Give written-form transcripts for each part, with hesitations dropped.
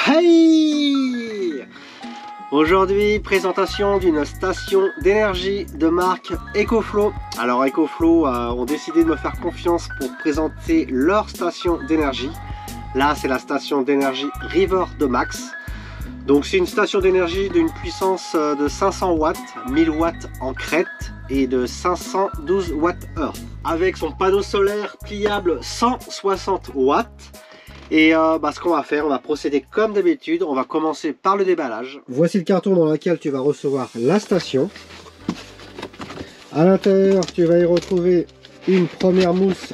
Hey! Aujourd'hui, présentation d'une station d'énergie de marque EcoFlow. Alors EcoFlow ont décidé de me faire confiance pour présenter leur station d'énergie. Là, c'est la station d'énergie River de Max. Donc c'est une station d'énergie d'une puissance de 500 watts, 1000 watts en crête et de 512 watts-heure. Avec son panneau solaire pliable 160 watts. Et ce qu'on va faire, on va procéder comme d'habitude. On va commencer par le déballage. Voici le carton dans lequel tu vas recevoir la station. À l'intérieur, tu vas y retrouver une première mousse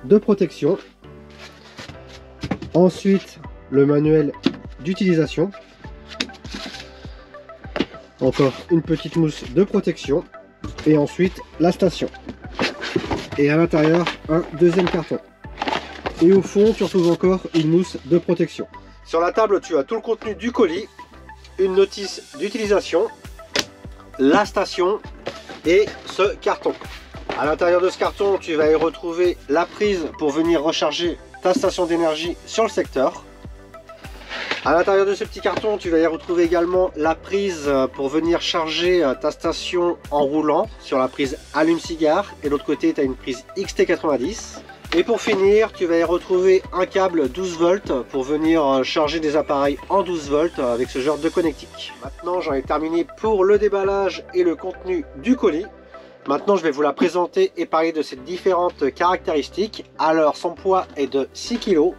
de protection. Ensuite, le manuel d'utilisation. Encore une petite mousse de protection. Et ensuite, la station. Et à l'intérieur, un deuxième carton. Et au fond, tu retrouves encore une mousse de protection. Sur la table, tu as tout le contenu du colis, une notice d'utilisation, la station et ce carton. À l'intérieur de ce carton, tu vas y retrouver la prise pour venir recharger ta station d'énergie sur le secteur. À l'intérieur de ce petit carton, tu vas y retrouver également la prise pour venir charger ta station en roulant sur la prise allume-cigare. Et de l'autre côté, tu as une prise XT90. Et pour finir, tu vas y retrouver un câble 12 volts pour venir charger des appareils en 12 volts avec ce genre de connectique. Maintenant, j'en ai terminé pour le déballage et le contenu du colis. Maintenant, je vais vous la présenter et parler de ses différentes caractéristiques. Alors, son poids est de 6 kg.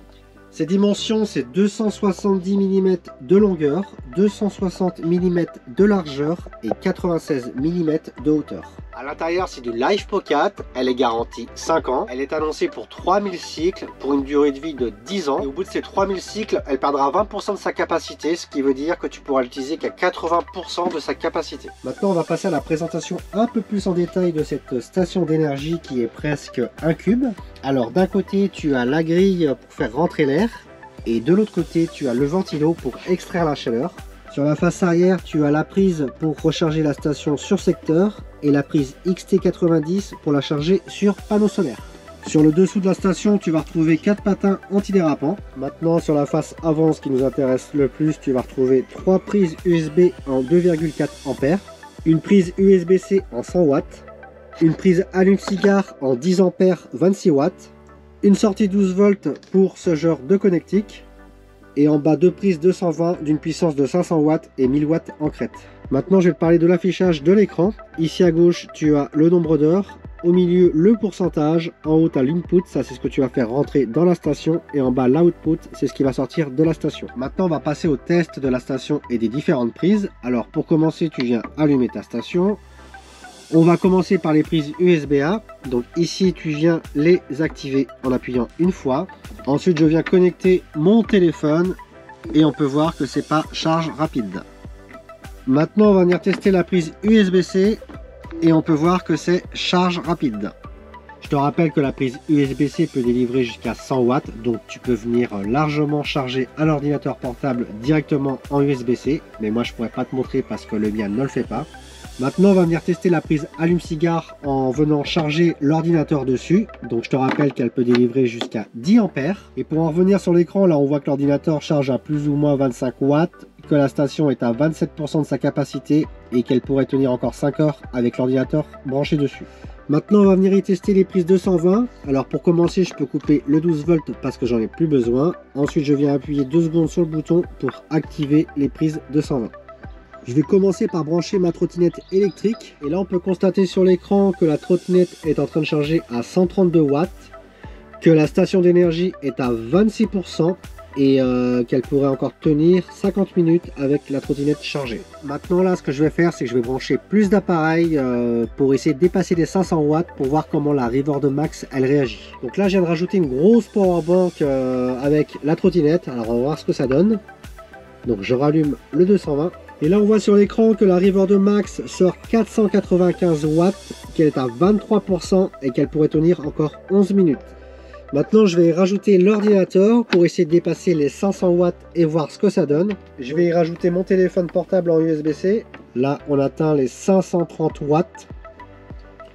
Ses dimensions, c'est 270 mm de longueur, 260 mm de largeur et 96 mm de hauteur. À l'intérieur, c'est du Life Pocket, elle est garantie 5 ans. Elle est annoncée pour 3000 cycles pour une durée de vie de 10 ans. Et au bout de ces 3000 cycles, elle perdra 20% de sa capacité, ce qui veut dire que tu pourras l'utiliser qu'à 80% de sa capacité. Maintenant, on va passer à la présentation un peu plus en détail de cette station d'énergie qui est presque un cube. Alors d'un côté, tu as la grille pour faire rentrer l'air et de l'autre côté, tu as le ventilo pour extraire la chaleur. Sur la face arrière, tu as la prise pour recharger la station sur secteur et la prise XT90 pour la charger sur panneau solaire. Sur le dessous de la station, tu vas retrouver 4 patins antidérapants. Maintenant, sur la face avant, ce qui nous intéresse le plus, tu vas retrouver 3 prises USB en 2,4 A, une prise USB-C en 100 watts, une prise allume-cigare en 10 A 26 watts, une sortie 12 volts pour ce genre de connectique, et en bas deux prises 220 d'une puissance de 500 watts et 1000 watts en crête. Maintenant, je vais te parler de l'affichage de l'écran. Ici à gauche, tu as le nombre d'heures, au milieu le pourcentage, en haut tu as l'input, ça c'est ce que tu vas faire rentrer dans la station, et en bas l'output, c'est ce qui va sortir de la station. Maintenant, on va passer au test de la station et des différentes prises. Alors pour commencer, tu viens allumer ta station. On va commencer par les prises USB-A. Donc ici, tu viens les activer en appuyant une fois. Ensuite, je viens connecter mon téléphone et on peut voir que c'est pas charge rapide. Maintenant, on va venir tester la prise USB-C et on peut voir que c'est charge rapide. Je te rappelle que la prise USB-C peut délivrer jusqu'à 100 watts, donc tu peux venir largement charger un ordinateur portable directement en USB-C, mais moi je pourrais pas te montrer parce que le mien ne le fait pas. Maintenant, on va venir tester la prise allume-cigare en venant charger l'ordinateur dessus. Donc, je te rappelle qu'elle peut délivrer jusqu'à 10 ampères. Et pour en revenir sur l'écran, là, on voit que l'ordinateur charge à plus ou moins 25 watts, que la station est à 27% de sa capacité et qu'elle pourrait tenir encore 5 heures avec l'ordinateur branché dessus. Maintenant, on va venir y tester les prises 220. Alors, pour commencer, je peux couper le 12 volts parce que j'en ai plus besoin. Ensuite, je viens appuyer 2 secondes sur le bouton pour activer les prises 220. Je vais commencer par brancher ma trottinette électrique et là on peut constater sur l'écran que la trottinette est en train de charger à 132 watts, que la station d'énergie est à 26% et qu'elle pourrait encore tenir 50 minutes avec la trottinette chargée. Maintenant là, ce que je vais faire, c'est que je vais brancher plus d'appareils pour essayer de dépasser les 500 watts pour voir comment la River de Max elle réagit. Donc là, je viens de rajouter une grosse powerbank avec la trottinette. Alors on va voir ce que ça donne. Donc je rallume le 220. Et là on voit sur l'écran que la River de Max sort 495 watts, qu'elle est à 23% et qu'elle pourrait tenir encore 11 minutes. Maintenant je vais y rajouter l'ordinateur pour essayer de dépasser les 500 watts et voir ce que ça donne. Je vais y rajouter mon téléphone portable en USB-C. Là on atteint les 530 watts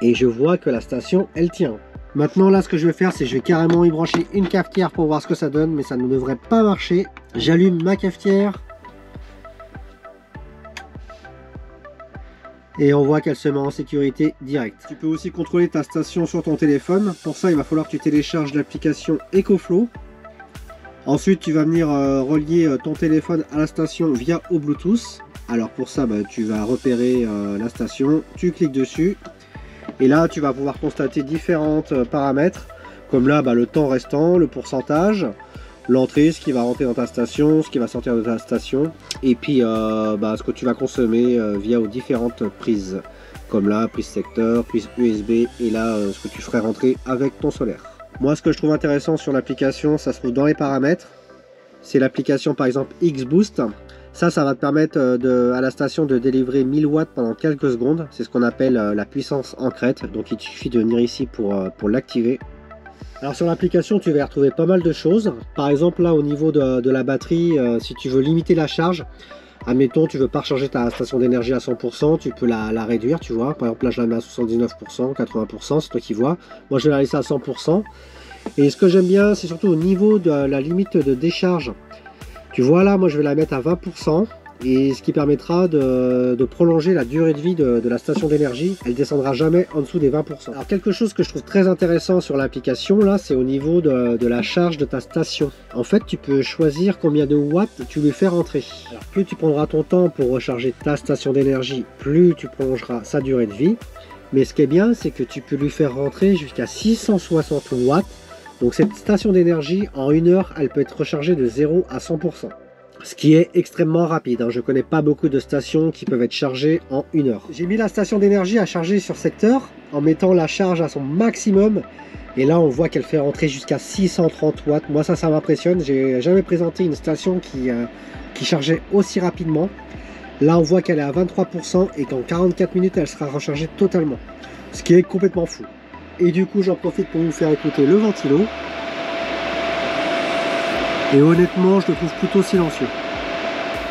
et je vois que la station elle tient. Maintenant là ce que je vais faire c'est que je vais carrément y brancher une cafetière pour voir ce que ça donne, mais ça ne devrait pas marcher. J'allume ma cafetière. Et on voit qu'elle se met en sécurité directe. Tu peux aussi contrôler ta station sur ton téléphone. Pour ça il va falloir que tu télécharges l'application EcoFlow. Ensuite tu vas venir relier ton téléphone à la station via au Bluetooth. Alors pour ça tu vas repérer la station, tu cliques dessus. Et là tu vas pouvoir constater différents paramètres. Comme là le temps restant, le pourcentage, l'entrée, ce qui va rentrer dans ta station, ce qui va sortir de ta station, et puis ce que tu vas consommer via aux différentes prises, comme là, prise secteur, prise USB, et là, ce que tu ferais rentrer avec ton solaire. Moi, ce que je trouve intéressant sur l'application, ça se trouve dans les paramètres, c'est l'application par exemple X-Boost. Ça va te permettre à la station de délivrer 1000 watts pendant quelques secondes, c'est ce qu'on appelle la puissance en crête, donc il suffit de venir ici pour l'activer. Alors sur l'application tu vas y retrouver pas mal de choses. Par exemple là au niveau de la batterie, si tu veux limiter la charge, admettons tu veux pas recharger ta station d'énergie à 100%, tu peux la réduire, tu vois. Par exemple là je la mets à 79%, 80%, c'est toi qui vois. Moi je vais la laisser à 100%. Et ce que j'aime bien c'est surtout au niveau de la limite de décharge. Tu vois là moi je vais la mettre à 20%. Et ce qui permettra de prolonger la durée de vie de la station d'énergie. Elle descendra jamais en dessous des 20%. Alors quelque chose que je trouve très intéressant sur l'application là, c'est au niveau de la charge de ta station. En fait tu peux choisir combien de watts tu lui fais rentrer. Alors plus tu prendras ton temps pour recharger ta station d'énergie, plus tu prolongeras sa durée de vie. Mais ce qui est bien c'est que tu peux lui faire rentrer jusqu'à 660 watts. Donc cette station d'énergie en 1 heure elle peut être rechargée de 0 à 100%. Ce qui est extrêmement rapide, hein. Je ne connais pas beaucoup de stations qui peuvent être chargées en 1 heure. J'ai mis la station d'énergie à charger sur secteur en mettant la charge à son maximum. Et là on voit qu'elle fait rentrer jusqu'à 630 watts. Moi ça m'impressionne. J'ai jamais présenté une station qui chargeait aussi rapidement. Là on voit qu'elle est à 23% et qu'en 44 minutes elle sera rechargée totalement. Ce qui est complètement fou. Et du coup j'en profite pour vous faire écouter le ventilo. Et honnêtement, je le trouve plutôt silencieux.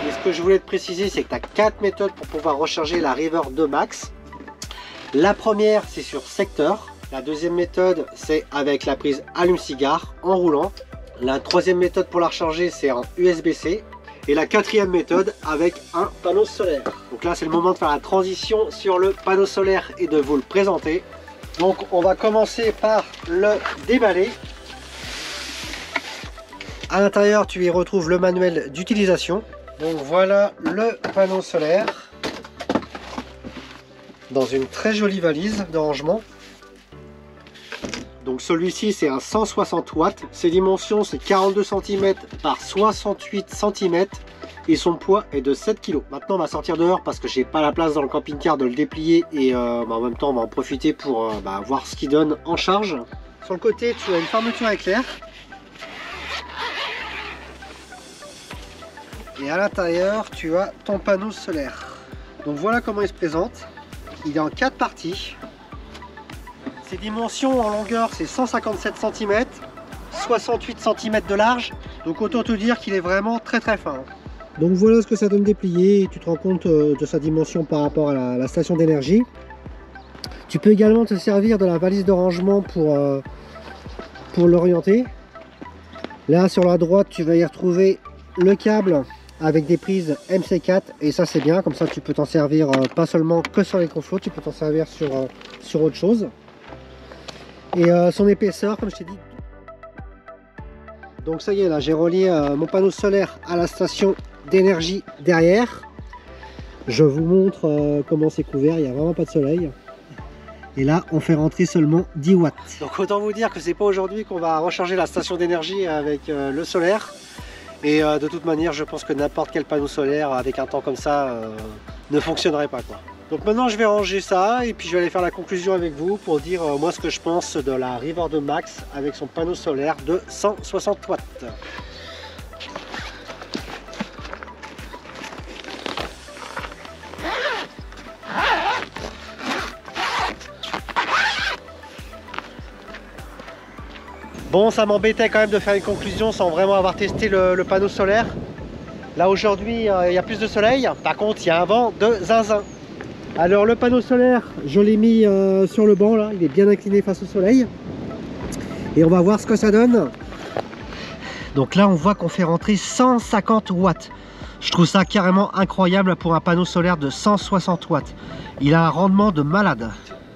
Et ce que je voulais te préciser, c'est que tu as 4 méthodes pour pouvoir recharger la River 2 Max. La première, c'est sur secteur. La deuxième méthode, c'est avec la prise allume-cigare en roulant. La troisième méthode pour la recharger, c'est en USB-C. Et la quatrième méthode, avec un panneau solaire. Donc là, c'est le moment de faire la transition sur le panneau solaire et de vous le présenter. Donc, on va commencer par le déballer. À l'intérieur, tu y retrouves le manuel d'utilisation. Donc voilà le panneau solaire dans une très jolie valise de rangement. Donc celui-ci c'est un 160 watts. Ses dimensions c'est 42 cm par 68 cm et son poids est de 7 kg. Maintenant on va sortir dehors parce que j'ai pas la place dans le camping-car de le déplier et en même temps on va en profiter pour voir ce qu'il donne en charge. Sur le côté tu as une fermeture éclair. Et à l'intérieur, tu as ton panneau solaire. Donc voilà comment il se présente. Il est en 4 parties. Ses dimensions en longueur, c'est 157 cm, 68 cm de large. Donc autant te dire qu'il est vraiment très fin. Donc voilà ce que ça donne déplié. Et tu te rends compte de sa dimension par rapport à la station d'énergie. Tu peux également te servir de la valise de rangement pour l'orienter. Là sur la droite, tu vas y retrouver le câble avec des prises MC4 et ça c'est bien, comme ça tu peux t'en servir pas seulement que sur les EcoFlow, tu peux t'en servir sur autre chose. Et son épaisseur comme je t'ai dit. Donc ça y est, là j'ai relié mon panneau solaire à la station d'énergie derrière. Je vous montre comment c'est couvert, il n'y a vraiment pas de soleil. Et là on fait rentrer seulement 10 watts. Donc autant vous dire que c'est pas aujourd'hui qu'on va recharger la station d'énergie avec le solaire. Et de toute manière, je pense que n'importe quel panneau solaire avec un temps comme ça ne fonctionnerait pas, quoi. Donc maintenant, je vais ranger ça et puis je vais aller faire la conclusion avec vous pour dire moi ce que je pense de la River 2 Max avec son panneau solaire de 160 watts. Bon, ça m'embêtait quand même de faire une conclusion sans vraiment avoir testé le panneau solaire. Là aujourd'hui, il y a plus de soleil. Par contre, il y a un vent de zinzin. Alors le panneau solaire, je l'ai mis sur le banc là. Il est bien incliné face au soleil. Et on va voir ce que ça donne. Donc là on voit qu'on fait rentrer 150 watts. Je trouve ça carrément incroyable pour un panneau solaire de 160 watts. Il a un rendement de malade.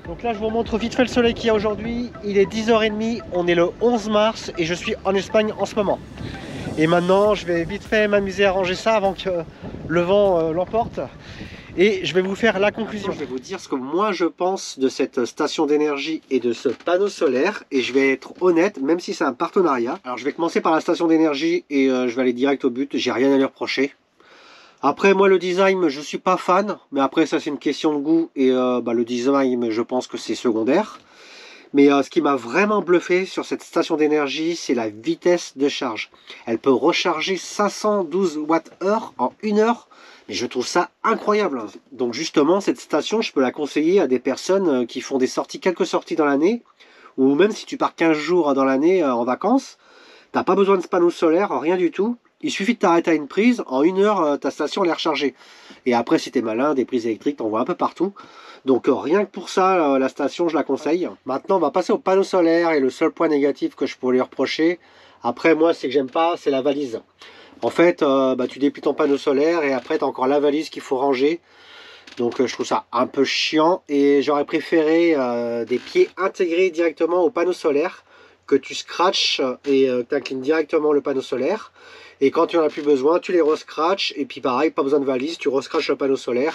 Donc là je vous montre vite fait le soleil qu'il y a aujourd'hui. Il est 10h30, on est le 11 mars et je suis en Espagne en ce moment. Et maintenant je vais vite fait m'amuser à ranger ça avant que le vent l'emporte. Et je vais vous faire la conclusion. Je vais vous dire ce que moi je pense de cette station d'énergie et de ce panneau solaire. Et je vais être honnête, même si c'est un partenariat. Alors je vais commencer par la station d'énergie et je vais aller direct au but. J'ai rien à lui reprocher. Après moi le design je suis pas fan. Mais après ça c'est une question de goût. Et le design je pense que c'est secondaire. Mais ce qui m'a vraiment bluffé sur cette station d'énergie, c'est la vitesse de charge. Elle peut recharger 512 Wh en 1 heure. Et je trouve ça incroyable. Donc justement, cette station, je peux la conseiller à des personnes qui font des sorties, quelques sorties dans l'année, ou même si tu pars 15 jours dans l'année en vacances, t'as pas besoin de ce panneau solaire, rien du tout. Il suffit de t'arrêter à une prise, en 1 heure, ta station elle est rechargée. Et après, si t'es malin, des prises électriques, t'en vois un peu partout. Donc rien que pour ça, la station, je la conseille. Maintenant, on va passer au panneau solaire, et le seul point négatif que je pourrais lui reprocher, après moi, c'est que j'aime pas, c'est la valise. En fait, tu déplies ton panneau solaire et après tu as encore la valise qu'il faut ranger. Donc je trouve ça un peu chiant et j'aurais préféré des pieds intégrés directement au panneau solaire que tu scratches et tu inclines directement le panneau solaire. Et quand tu n'en as plus besoin, tu les rescratches et puis pareil, pas besoin de valise, tu rescratches le panneau solaire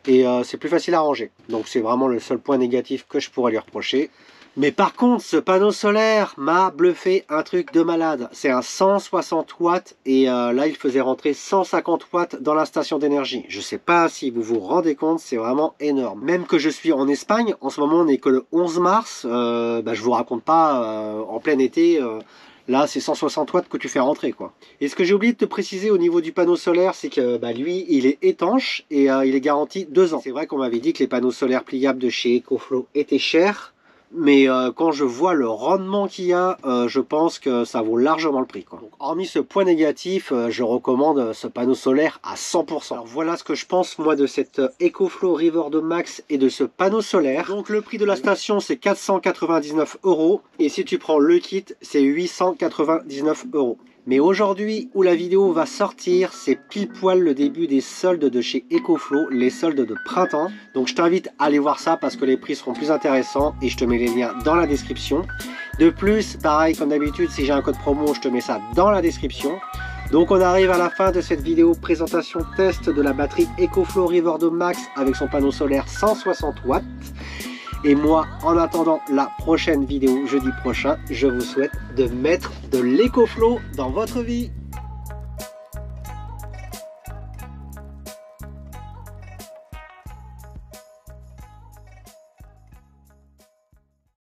et c'est plus facile à ranger. Donc c'est vraiment le seul point négatif que je pourrais lui reprocher. Mais par contre, ce panneau solaire m'a bluffé un truc de malade. C'est un 160 watts et là, il faisait rentrer 150 watts dans la station d'énergie. Je ne sais pas si vous vous rendez compte, c'est vraiment énorme. Même que je suis en Espagne, en ce moment, on n'est que le 11 mars. Je vous raconte pas, en plein été, là, c'est 160 watts que tu fais rentrer, quoi. Et ce que j'ai oublié de te préciser au niveau du panneau solaire, c'est que lui, il est étanche et il est garanti 2 ans. C'est vrai qu'on m'avait dit que les panneaux solaires pliables de chez EcoFlow étaient chers. Mais quand je vois le rendement qu'il y a, je pense que ça vaut largement le prix, quoi. Donc, hormis ce point négatif, je recommande ce panneau solaire à 100%. Alors voilà ce que je pense moi de cette EcoFlow River2 Max et de ce panneau solaire. Donc le prix de la station c'est 499 € et si tu prends le kit c'est 899 €. Mais aujourd'hui où la vidéo va sortir, c'est pile poil le début des soldes de chez EcoFlow, les soldes de printemps. Donc je t'invite à aller voir ça parce que les prix seront plus intéressants et je te mets les liens dans la description. De plus, pareil comme d'habitude, si j'ai un code promo, je te mets ça dans la description. Donc on arrive à la fin de cette vidéo présentation test de la batterie EcoFlow River2 Max avec son panneau solaire 160 watts. Et moi, en attendant la prochaine vidéo jeudi prochain, je vous souhaite de mettre de l'EcoFlow dans votre vie.